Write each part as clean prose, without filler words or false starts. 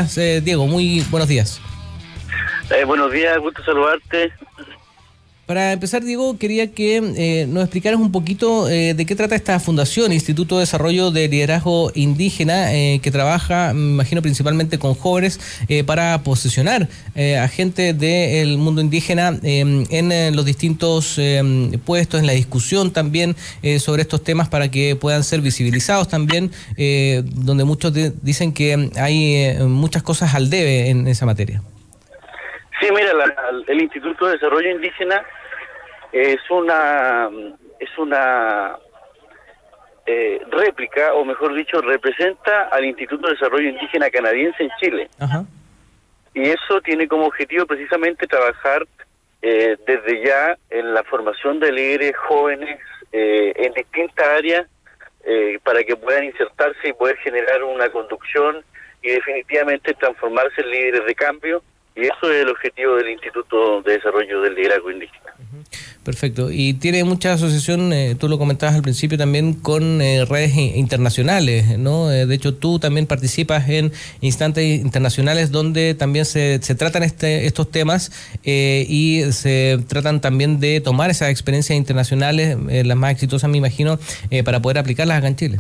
estás, Diego? Muy buenos días. Buenos días, gusto saludarte. Para empezar, Diego, quería que nos explicaras un poquito de qué trata esta fundación, Instituto de Desarrollo de Liderazgo Indígena, que trabaja, me imagino, principalmente con jóvenes para posicionar a gente del mundo indígena en los distintos puestos, en la discusión también sobre estos temas para que puedan ser visibilizados también, donde muchos dicen que hay muchas cosas al debe en esa materia. Sí, mira, el Instituto de Desarrollo Indígena es una réplica, o mejor dicho, representa al Instituto de Desarrollo Indígena canadiense en Chile. Ajá. Y eso tiene como objetivo precisamente trabajar desde ya en la formación de líderes jóvenes en distintas áreas para que puedan insertarse y poder generar una conducción y definitivamente transformarse en líderes de cambio. Y eso es el objetivo del Instituto de Desarrollo del Liderazgo Indígena. Perfecto. Y tiene mucha asociación, tú lo comentabas al principio, también con redes internacionales, ¿no? De hecho, tú también participas en instantes internacionales donde también se tratan estos temas y se tratan también de tomar esas experiencias internacionales, las más exitosas, me imagino, para poder aplicarlas acá en Chile.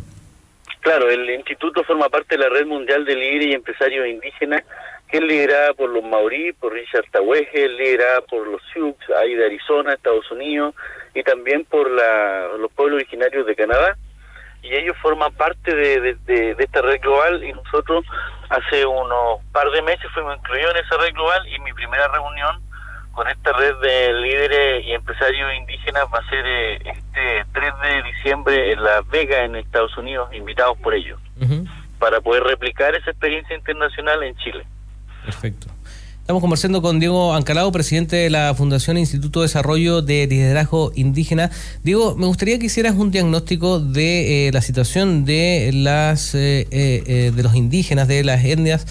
Claro, el Instituto forma parte de la Red Mundial de Líderes y Empresarios Indígenas, que es liderada por los maorí, por Richard Tawege, liderada por los Sioux, ahí de Arizona, Estados Unidos, y también por los pueblos originarios de Canadá. Y ellos forman parte de esta red global, y nosotros hace unos par de meses fuimos incluidos en esa red global, y mi primera reunión con esta red de líderes y empresarios indígenas va a ser este 3 de diciembre en Las Vegas, en Estados Unidos, invitados por ellos, para poder replicar esa experiencia internacional en Chile. Perfecto. Estamos conversando con Diego Ancalao, presidente de la Fundación Instituto de Desarrollo de Liderazgo Indígena. Diego, me gustaría que hicieras un diagnóstico de la situación de los indígenas, de las etnias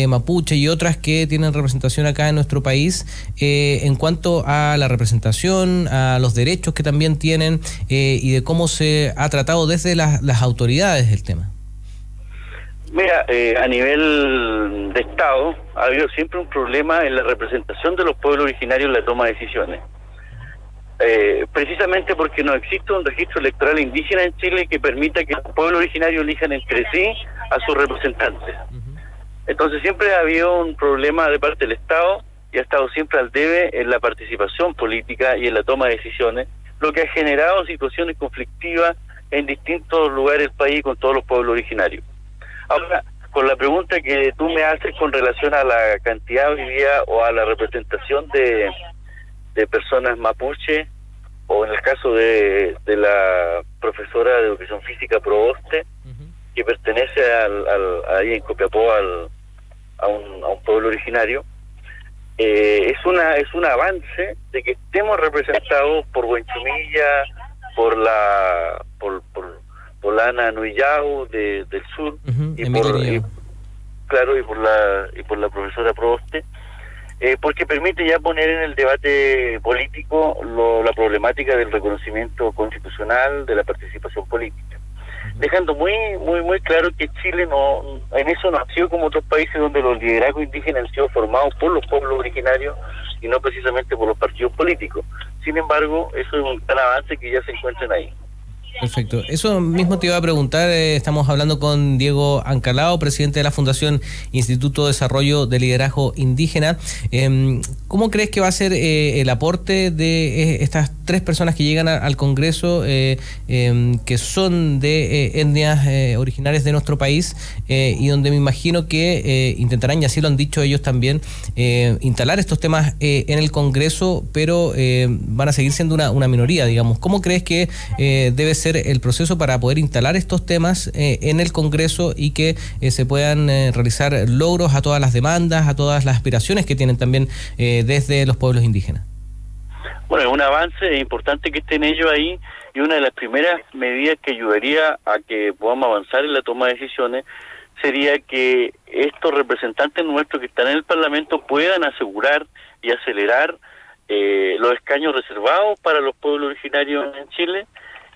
mapuche y otras que tienen representación acá en nuestro país, en cuanto a la representación, a los derechos que también tienen y de cómo se ha tratado desde las autoridades el tema. Mira, a nivel de Estado ha habido siempre un problema en la representación de los pueblos originarios en la toma de decisiones. Precisamente porque no existe un registro electoral indígena en Chile que permita que los pueblos originarios elijan entre sí a sus representantes. Entonces siempre ha habido un problema de parte del Estado y ha estado siempre al debe en la participación política y en la toma de decisiones, lo que ha generado situaciones conflictivas en distintos lugares del país con todos los pueblos originarios. Ahora, con la pregunta que tú me haces con relación a la cantidad hoy día o a la representación de personas mapuche, o en el caso de la profesora de Educación Física Proboste, que pertenece ahí en Copiapó a un pueblo originario, es un avance de que estemos representados por Huenchumilla, por la Ana Nuyau del sur, y por la profesora Proboste, porque permite ya poner en el debate político la problemática del reconocimiento constitucional de la participación política, dejando muy claro que Chile en eso no ha sido como otros países donde los liderazgos indígenas han sido formados por los pueblos originarios y no precisamente por los partidos políticos. Sin embargo, eso es un gran avance que ya se encuentran ahí. Perfecto. Eso mismo te iba a preguntar, estamos hablando con Diego Ancalao, presidente de la Fundación Instituto de Desarrollo de Liderazgo Indígena. ¿Cómo crees que va a ser el aporte de estas 3 personas que llegan al Congreso, que son de etnias originarias de nuestro país, y donde me imagino que intentarán, y así lo han dicho ellos también, instalar estos temas en el Congreso, pero van a seguir siendo una minoría, digamos? ¿Cómo crees que debe ser el proceso para poder instalar estos temas en el Congreso y que se puedan realizar logros a todas las demandas, a todas las aspiraciones que tienen también desde los pueblos indígenas? Bueno, es un avance importante que estén ellos ahí, y una de las primeras medidas que ayudaría a que podamos avanzar en la toma de decisiones sería que estos representantes nuestros que están en el Parlamento puedan asegurar y acelerar los escaños reservados para los pueblos originarios en Chile,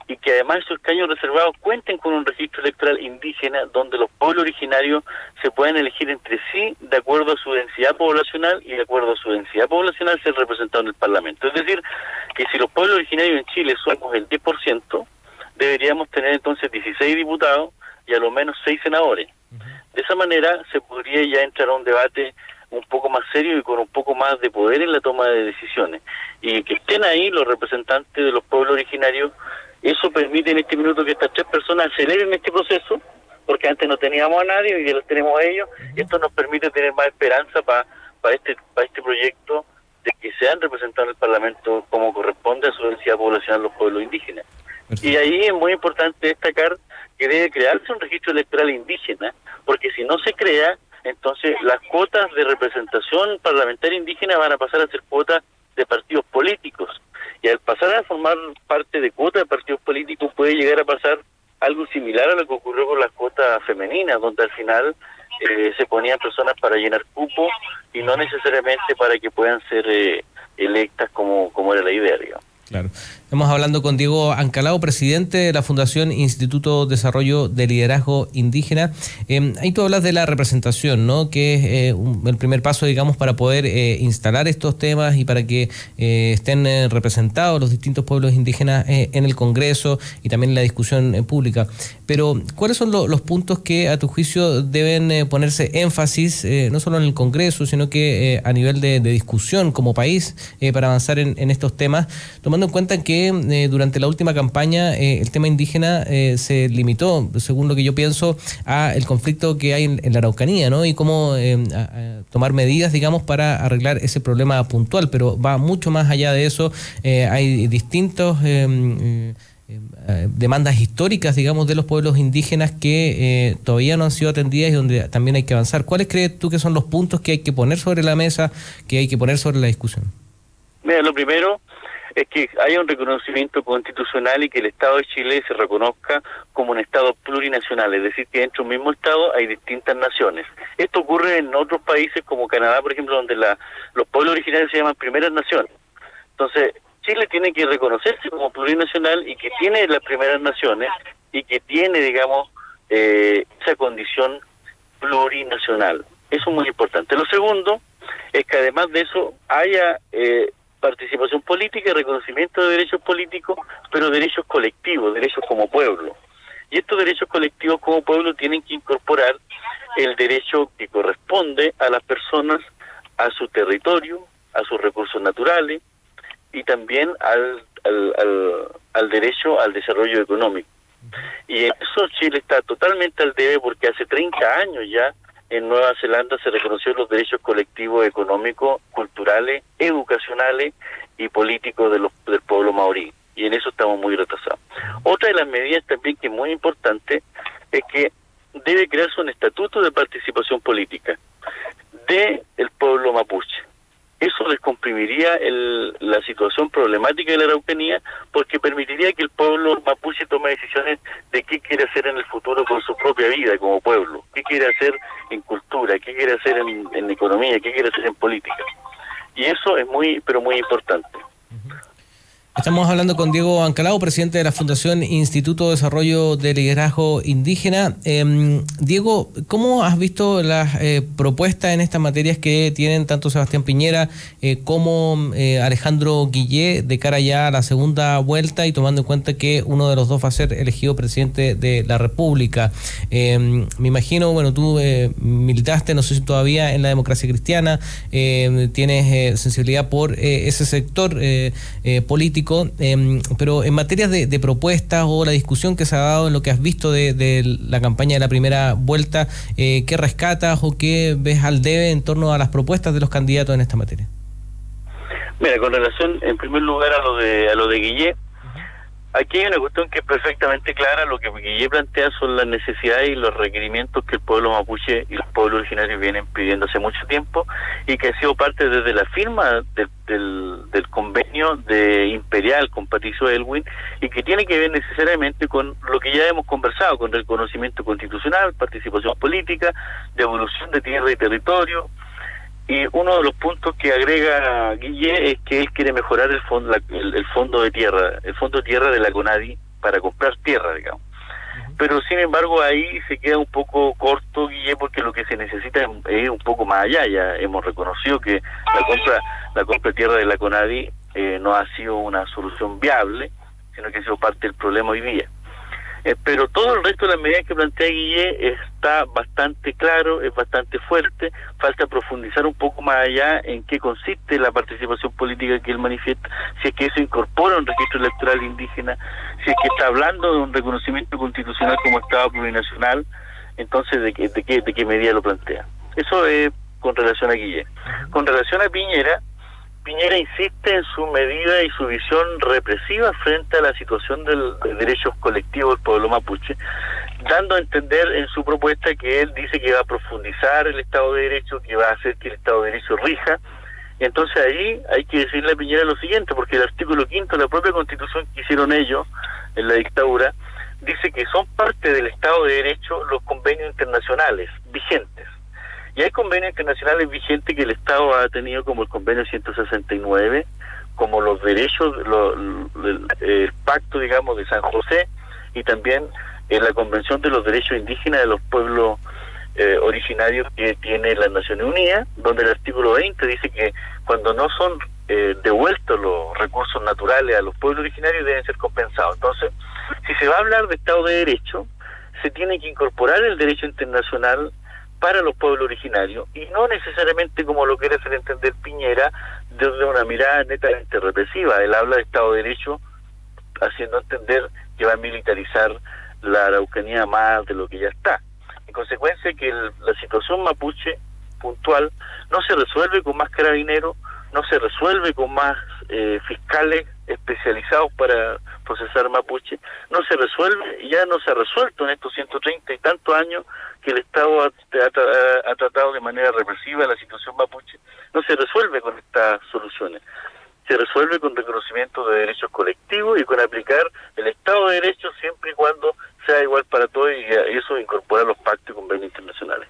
y que además esos escaños reservados cuenten con un registro electoral indígena donde los pueblos originarios se puedan elegir entre sí de acuerdo a su densidad poblacional y de acuerdo a su densidad poblacional ser representados en el Parlamento. Es decir, que si los pueblos originarios en Chile somos el 10%, deberíamos tener entonces 16 diputados y a lo menos 6 senadores. De esa manera se podría ya entrar a un debate un poco más serio y con un poco más de poder en la toma de decisiones. Y que estén ahí los representantes de los pueblos originarios, eso permite en este minuto que estas 3 personas aceleren este proceso, porque antes no teníamos a nadie y ya los tenemos a ellos, y esto nos permite tener más esperanza para este proyecto de que sean representados en el Parlamento como corresponde a su densidad poblacional los pueblos indígenas. Y ahí es muy importante destacar que debe crearse un registro electoral indígena, porque si no se crea, entonces las cuotas de representación parlamentaria indígena van a pasar a ser cuotas de partidos políticos. Y al pasar a formar parte de cuotas de partidos políticos puede llegar a pasar algo similar a lo que ocurrió con las cuotas femeninas, donde al final se ponían personas para llenar cupos y no necesariamente para que puedan ser electas como era la idea, digamos. Claro. Estamos hablando con Diego Ancalao, presidente de la Fundación Instituto Desarrollo de Liderazgo Indígena. Ahí tú hablas de la representación, ¿no? Que es el primer paso, digamos, para poder instalar estos temas y para que estén representados los distintos pueblos indígenas en el Congreso y también en la discusión pública. Pero, ¿cuáles son los puntos que, a tu juicio, deben ponerse énfasis, no solo en el Congreso, sino que a nivel de discusión como país, para avanzar en estos temas, tomando en cuenta que durante la última campaña el tema indígena se limitó, según lo que yo pienso, a el conflicto que hay en la Araucanía, ¿no? Y cómo tomar medidas, digamos, para arreglar ese problema puntual, pero va mucho más allá de eso. Hay distintos demandas históricas, digamos, de los pueblos indígenas que todavía no han sido atendidas y donde también hay que avanzar. ¿Cuáles crees tú que son los puntos que hay que poner sobre la mesa, que hay que poner sobre la discusión? Mira, lo primero es que haya un reconocimiento constitucional y que el Estado de Chile se reconozca como un Estado plurinacional, es decir, que dentro de un mismo Estado hay distintas naciones. Esto ocurre en otros países como Canadá, por ejemplo, donde los pueblos originarios se llaman primeras naciones. Entonces, Chile tiene que reconocerse como plurinacional y que tiene las primeras naciones y que tiene, digamos, esa condición plurinacional. Eso es muy importante. Lo segundo es que además de eso haya participación política y reconocimiento de derechos políticos, pero derechos colectivos, derechos como pueblo. Y estos derechos colectivos como pueblo tienen que incorporar el derecho que corresponde a las personas, a su territorio, a sus recursos naturales y también al derecho al desarrollo económico. Y en eso Chile está totalmente al debe porque hace 30 años ya en Nueva Zelanda se reconoció los derechos colectivos económicos, culturales, educacionales y políticos del pueblo maorí. Y en eso estamos muy retrasados. Otra de las medidas también que es muy importante es que debe crearse un estatuto de participación política del pueblo mapuche. Eso descomprimiría la situación problemática de la Araucanía porque permitiría que el pueblo mapuche tome decisiones de qué quiere hacer en el futuro con su propia vida como pueblo, qué quiere hacer en cultura, qué quiere hacer en economía, qué quiere hacer en política. Y eso es muy, pero muy importante. Estamos hablando con Diego Ancalao, presidente de la Fundación Instituto de Desarrollo de Liderazgo Indígena. Diego, ¿cómo has visto las propuestas en estas materias que tienen tanto Sebastián Piñera como Alejandro Guillé de cara ya a la segunda vuelta y tomando en cuenta que uno de los dos va a ser elegido presidente de la República? Me imagino, bueno, tú militaste, no sé si todavía, en la democracia cristiana, tienes sensibilidad por ese sector político. Pero en materia de propuestas o la discusión que se ha dado en lo que has visto de la campaña de la primera vuelta, ¿qué rescatas o qué ves al debe en torno a las propuestas de los candidatos en esta materia? Mira, con relación en primer lugar a lo de Guillé, aquí hay una cuestión que es perfectamente clara. Lo que Guillé plantea son las necesidades y los requerimientos que el pueblo mapuche y los pueblos originarios vienen pidiendo hace mucho tiempo y que ha sido parte desde la firma del convenio de Imperial con Patricio Aylwin y que tiene que ver necesariamente con lo que ya hemos conversado, con reconocimiento constitucional, participación política, devolución de tierra y territorio. Y uno de los puntos que agrega Guillé es que él quiere mejorar el fondo de tierra de la CONADI para comprar tierra, digamos. Pero sin embargo ahí se queda un poco corto, Guille, porque lo que se necesita es un poco más allá. Ya hemos reconocido que la compra de tierra de la CONADI no ha sido una solución viable, sino que ha sido parte del problema hoy día. Pero todo el resto de las medidas que plantea Guille está bastante claro, es bastante fuerte. Falta profundizar un poco más allá en qué consiste la participación política que él manifiesta, si es que eso incorpora un registro electoral indígena, si es que está hablando de un reconocimiento constitucional como Estado plurinacional. Entonces, ¿de qué medida lo plantea? Eso es con relación a Guille. Con relación a Piñera insiste en su medida y su visión represiva frente a la situación de derechos colectivos del pueblo mapuche, dando a entender en su propuesta que él dice que va a profundizar el Estado de Derecho, que va a hacer que el Estado de Derecho rija. Entonces ahí hay que decirle a Piñera lo siguiente, porque el artículo 5 de la propia Constitución que hicieron ellos en la dictadura dice que son parte del Estado de Derecho los convenios internacionales vigentes. Y hay convenios internacionales vigentes que el Estado ha tenido, como el convenio 169, como los derechos, el pacto, digamos, de San José, y también la Convención de los Derechos Indígenas de los Pueblos Originarios que tiene las Naciones Unidas, donde el artículo 20 dice que cuando no son devueltos los recursos naturales a los pueblos originarios deben ser compensados. Entonces, si se va a hablar de Estado de Derecho, se tiene que incorporar el derecho internacional para los pueblos originarios, y no necesariamente como lo quiere hacer entender Piñera, desde una mirada netamente represiva. Él habla de Estado de Derecho haciendo entender que va a militarizar la Araucanía más de lo que ya está. En consecuencia, que la situación mapuche puntual no se resuelve con más carabineros, no se resuelve con más fiscales especializados para procesar mapuche, no se resuelve, ya no se ha resuelto en estos 130 y tantos años que el Estado ha tratado de manera represiva la situación mapuche. No se resuelve con estas soluciones, se resuelve con reconocimiento de derechos colectivos y con aplicar el Estado de Derecho siempre y cuando sea igual para todos, y eso incorpora los pactos y convenios internacionales.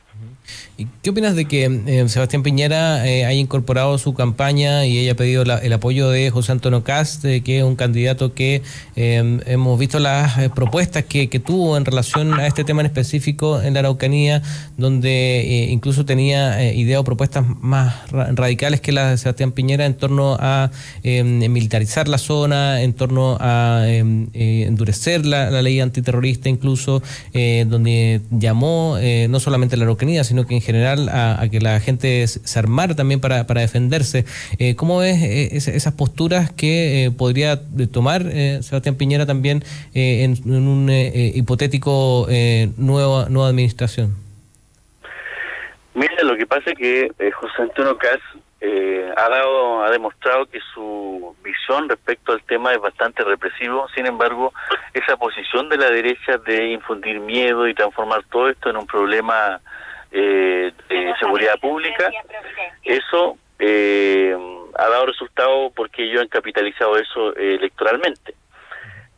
¿Y qué opinas de que Sebastián Piñera haya incorporado su campaña y haya pedido el apoyo de José Antonio Kast, que es un candidato que hemos visto las propuestas que tuvo en relación a este tema en específico en la Araucanía, donde incluso tenía ideas o propuestas más radicales que las de Sebastián Piñera en torno a militarizar la zona, en torno a endurecer la ley antiterrorista incluso, donde llamó no solamente a la Araucanía, sino que en general a que la gente se armara también para defenderse. ¿Cómo ves esas posturas que podría tomar Sebastián Piñera también en un hipotético nueva administración? Mira, lo que pasa es que José Antonio Kast ha demostrado que su visión respecto al tema es bastante represivo. Sin embargo, esa posición de la derecha de infundir miedo y transformar todo esto en un problema de seguridad pública, eso ha dado resultado porque ellos han capitalizado eso electoralmente.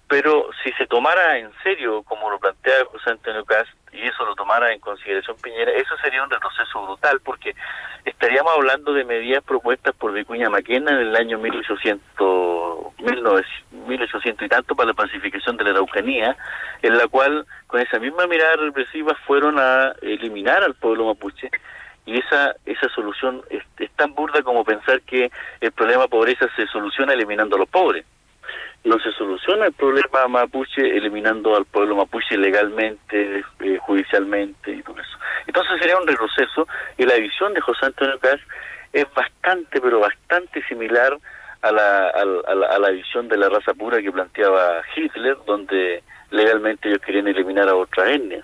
Pero si se tomara en serio, como lo plantea José Antonio Kast, y eso lo tomara en consideración Piñera, eso sería un retroceso brutal, porque estaríamos hablando de medidas propuestas por Vicuña Maquena en el año 1800 y tanto para la pacificación de la Araucanía, en la cual, con esa misma mirada represiva, fueron a eliminar al pueblo mapuche. Y esa solución es tan burda como pensar que el problema de pobreza se soluciona eliminando a los pobres. No se soluciona el problema mapuche eliminando al pueblo mapuche legalmente, judicialmente y todo eso. Entonces sería un retroceso, y la visión de José Antonio Kast es bastante, pero bastante similar a la visión de la raza pura que planteaba Hitler, donde legalmente ellos querían eliminar a otras etnias.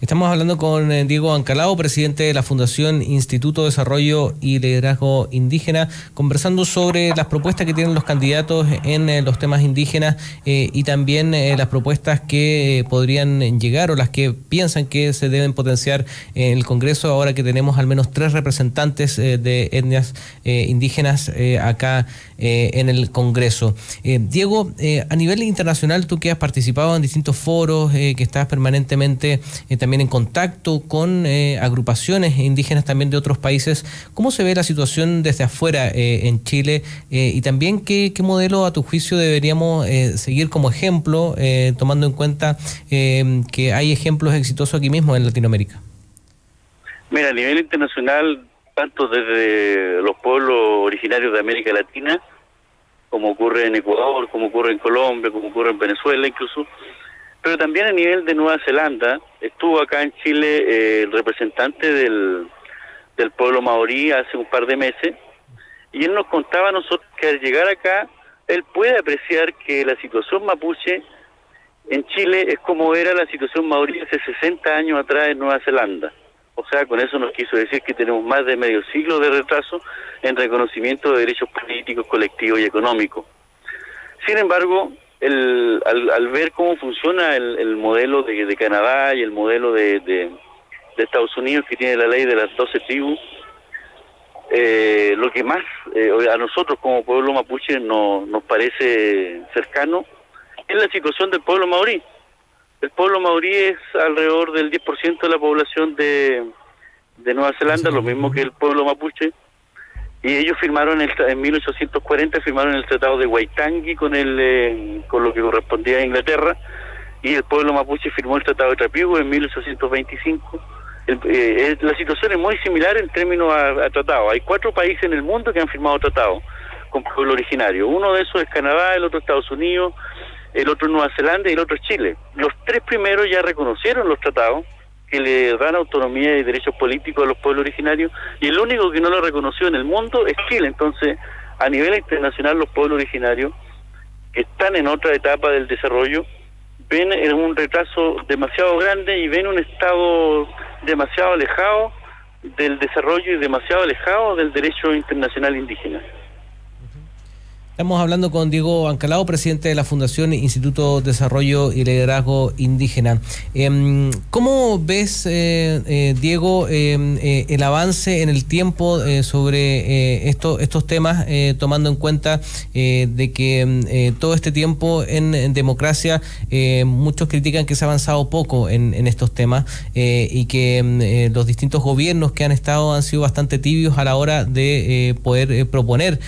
Estamos hablando con Diego Ancalao, presidente de la Fundación Instituto de Desarrollo y Liderazgo Indígena, conversando sobre las propuestas que tienen los candidatos en los temas indígenas y también las propuestas que podrían llegar o las que piensan que se deben potenciar en el Congreso, ahora que tenemos al menos 3 representantes de etnias indígenas acá en el Congreso. Diego, a nivel internacional, tú que has participado en distintos foros, que estás permanentemente también también en contacto con agrupaciones indígenas también de otros países. ¿Cómo se ve la situación desde afuera en Chile? Y también, ¿qué modelo a tu juicio deberíamos seguir como ejemplo, tomando en cuenta que hay ejemplos exitosos aquí mismo en Latinoamérica? Mira, a nivel internacional, tanto desde los pueblos originarios de América Latina, como ocurre en Ecuador, como ocurre en Colombia, como ocurre en Venezuela incluso, pero también a nivel de Nueva Zelanda, estuvo acá en Chile el representante del pueblo maorí hace un par de meses, y él nos contaba a nosotros que al llegar acá, él puede apreciar que la situación mapuche en Chile es como era la situación maorí hace 60 años atrás en Nueva Zelanda. O sea, con eso nos quiso decir que tenemos más de medio siglo de retraso en reconocimiento de derechos políticos, colectivos y económicos. Sin embargo, al ver cómo funciona el modelo de Canadá y el modelo de Estados Unidos, que tiene la ley de las 12 tribus, lo que más a nosotros como pueblo mapuche nos parece cercano es la situación del pueblo maorí. El pueblo maorí es alrededor del 10% de la población de Nueva Zelanda, lo mismo que el pueblo mapuche, y ellos firmaron en 1840 firmaron el Tratado de Waitangi con lo que correspondía a Inglaterra, y el pueblo mapuche firmó el Tratado de Trapigüe en 1825. La situación es muy similar en términos a tratados. Hay 4 países en el mundo que han firmado tratados con pueblo originario. Uno de esos es Canadá, el otro Estados Unidos, el otro Nueva Zelanda y el otro Chile. Los 3 primeros ya reconocieron los tratados que le dan autonomía y derechos políticos a los pueblos originarios, y el único que no lo reconoció en el mundo es Chile. Entonces, a nivel internacional, los pueblos originarios que están en otra etapa del desarrollo ven un retraso demasiado grande y ven un estado demasiado alejado del desarrollo y demasiado alejado del derecho internacional indígena. Estamos hablando con Diego Ancalao, presidente de la Fundación Instituto Desarrollo y Liderazgo Indígena. ¿Cómo ves, Diego, el avance en el tiempo sobre estos temas, tomando en cuenta de que todo este tiempo en democracia muchos critican que se ha avanzado poco en estos temas y que los distintos gobiernos que han estado han sido bastante tibios a la hora de poder proponer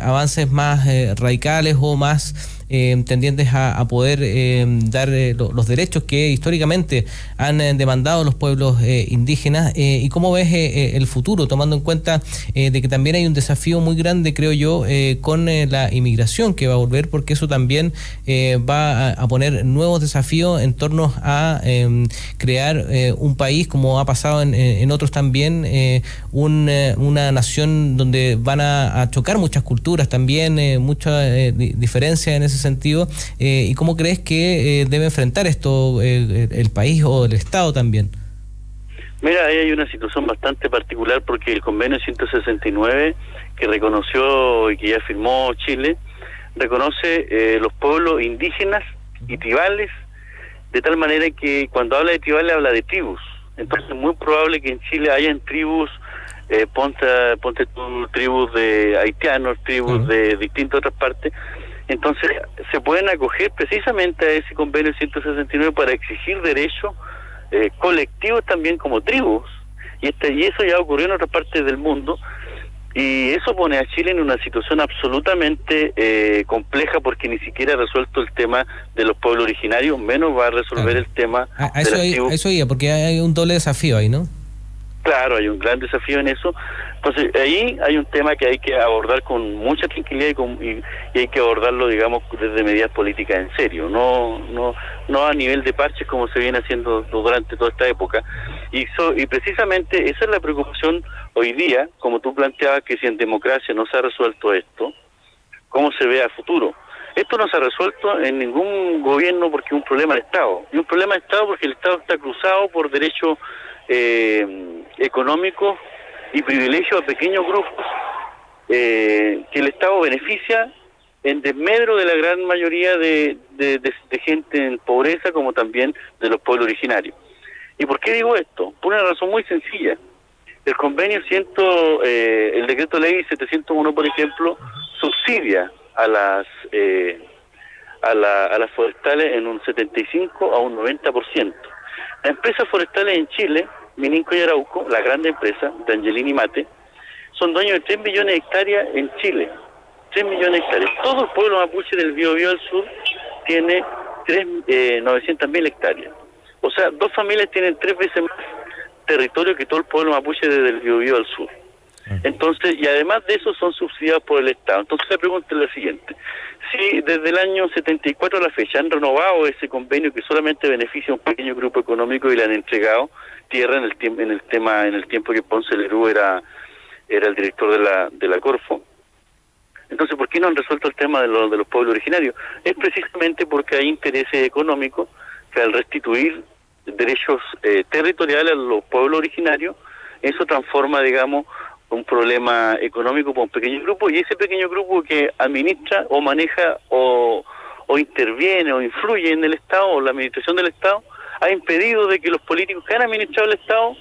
avances más radicales o más tendientes a poder dar los derechos que históricamente han demandado los pueblos indígenas, y cómo ves el futuro, tomando en cuenta de que también hay un desafío muy grande, creo yo, con la inmigración que va a volver, porque eso también va a poner nuevos desafíos en torno a crear un país, como ha pasado en otros también, una nación donde van a chocar muchas culturas también, mucha diferencia en ese sentido, y cómo crees que debe enfrentar esto el país o el Estado también. Mira, ahí hay una situación bastante particular, porque el convenio 169 que reconoció y que ya firmó Chile reconoce los pueblos indígenas y tribales, de tal manera que cuando habla de tribales habla de tribus. Entonces es muy probable que en Chile hayan tribus, ponte tú, tribus de haitianos, tribus de distintas otras partes. Entonces se pueden acoger precisamente a ese convenio 169 para exigir derechos colectivos también como tribus, y eso ya ocurrió en otras partes del mundo, y eso pone a Chile en una situación absolutamente compleja, porque ni siquiera ha resuelto el tema de los pueblos originarios, menos va a resolver el tema de las tribus. Eso iba, porque hay un doble desafío ahí, ¿no? Claro, hay un gran desafío en eso. Entonces ahí hay un tema que hay que abordar con mucha tranquilidad y hay que abordarlo, digamos, desde medidas políticas en serio, no a nivel de parches como se viene haciendo durante toda esta época. Y precisamente esa es la preocupación hoy día, como tú planteabas, que si en democracia no se ha resuelto esto, ¿cómo se ve a futuro? Esto no se ha resuelto en ningún gobierno porque es un problema de Estado. Y un problema de Estado porque el Estado está cruzado por derechos económicos y privilegios a pequeños grupos que el Estado beneficia en desmedro de la gran mayoría de gente en pobreza, como también de los pueblos originarios. ¿Y por qué digo esto? Por una razón muy sencilla. El convenio el decreto ley 701, por ejemplo, subsidia a las forestales en un 75 a un 90%. Las empresas forestales en Chile, Mininco y Arauco, la grande empresa de Angelini Mate, son dueños de 3 millones de hectáreas en Chile. 3 millones de hectáreas. Todo el pueblo mapuche del Biobío al sur tiene 900.000 hectáreas. O sea, 2 familias tienen 3 veces más territorio que todo el pueblo mapuche desde el Biobío al sur. Entonces, y además de eso son subsidiados por el Estado. Entonces la pregunta es la siguiente: si desde el año 74 a la fecha han renovado ese convenio que solamente beneficia a un pequeño grupo económico y le han entregado tierra en el tiempo que Ponce Lerú era el director de la Corfo, entonces ¿por qué no han resuelto el tema de los pueblos originarios? Es precisamente porque hay intereses económicos que al restituir derechos territoriales a los pueblos originarios, eso transforma, digamos, un problema económico para un pequeño grupo, y ese pequeño grupo que administra o maneja o interviene o influye en el Estado o la administración del Estado, ha impedido de que los políticos que han administrado el Estado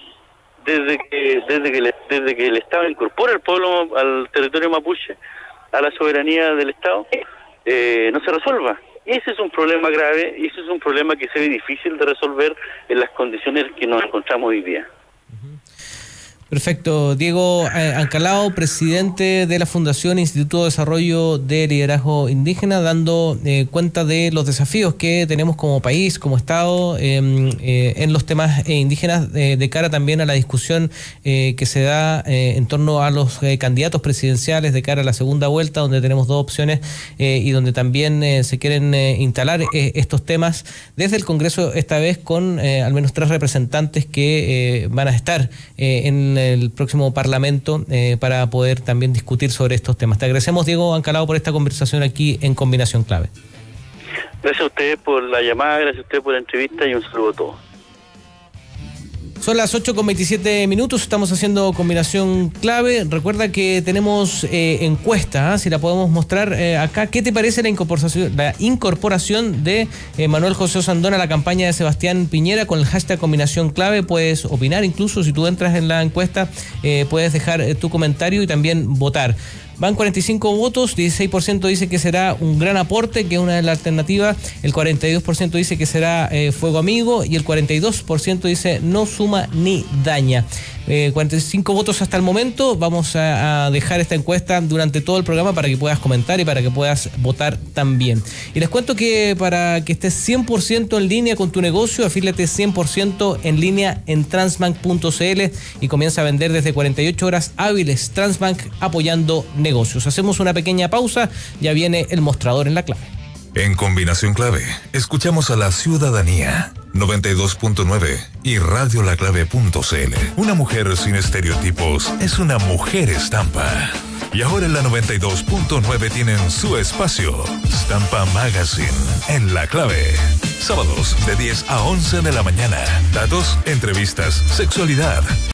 desde que el Estado incorpora al pueblo, al territorio mapuche, a la soberanía del Estado, no se resuelva. Ese es un problema grave y ese es un problema que se ve difícil de resolver en las condiciones que nos encontramos hoy día. Perfecto. Diego Ancalao, presidente de la Fundación Instituto de Desarrollo de Liderazgo Indígena, dando cuenta de los desafíos que tenemos como país, como Estado, en los temas indígenas, de cara también a la discusión que se da en torno a los candidatos presidenciales de cara a la segunda vuelta, donde tenemos 2 opciones y donde también se quieren instalar estos temas desde el Congreso, esta vez con al menos 3 representantes que van a estar en el próximo Parlamento para poder también discutir sobre estos temas. Te agradecemos, Diego Ancalao, por esta conversación aquí en Combinación Clave. Gracias a ustedes por la llamada, gracias a ustedes por la entrevista y un saludo a todos. Son las 8:27, estamos haciendo Combinación Clave. Recuerda que tenemos encuesta, si la podemos mostrar acá. ¿Qué te parece la incorporación de Manuel José Osandón a la campaña de Sebastián Piñera con el hashtag Combinación Clave? Puedes opinar, incluso si tú entras en la encuesta, puedes dejar tu comentario y también votar. Van 45 votos, 16% dice que será un gran aporte, que es una de las alternativas, el 42% dice que será fuego amigo y el 42% dice no suma ni daña. 45 votos hasta el momento. Vamos a dejar esta encuesta durante todo el programa para que puedas comentar y para que puedas votar también. Y les cuento que para que estés 100% en línea con tu negocio, afíliate 100% en línea en Transbank.cl y comienza a vender desde 48 horas hábiles. Transbank, apoyando negocios. Hacemos una pequeña pausa, ya viene el mostrador en la clave. En Combinación Clave, escuchamos a la ciudadanía. 92.9 y radiolaclave.cl. Una mujer sin estereotipos es una mujer estampa. Y ahora en la 92.9 tienen su espacio, Stampa Magazine, en La Clave. Sábados de 10 a 11 de la mañana. Datos, entrevistas, sexualidad,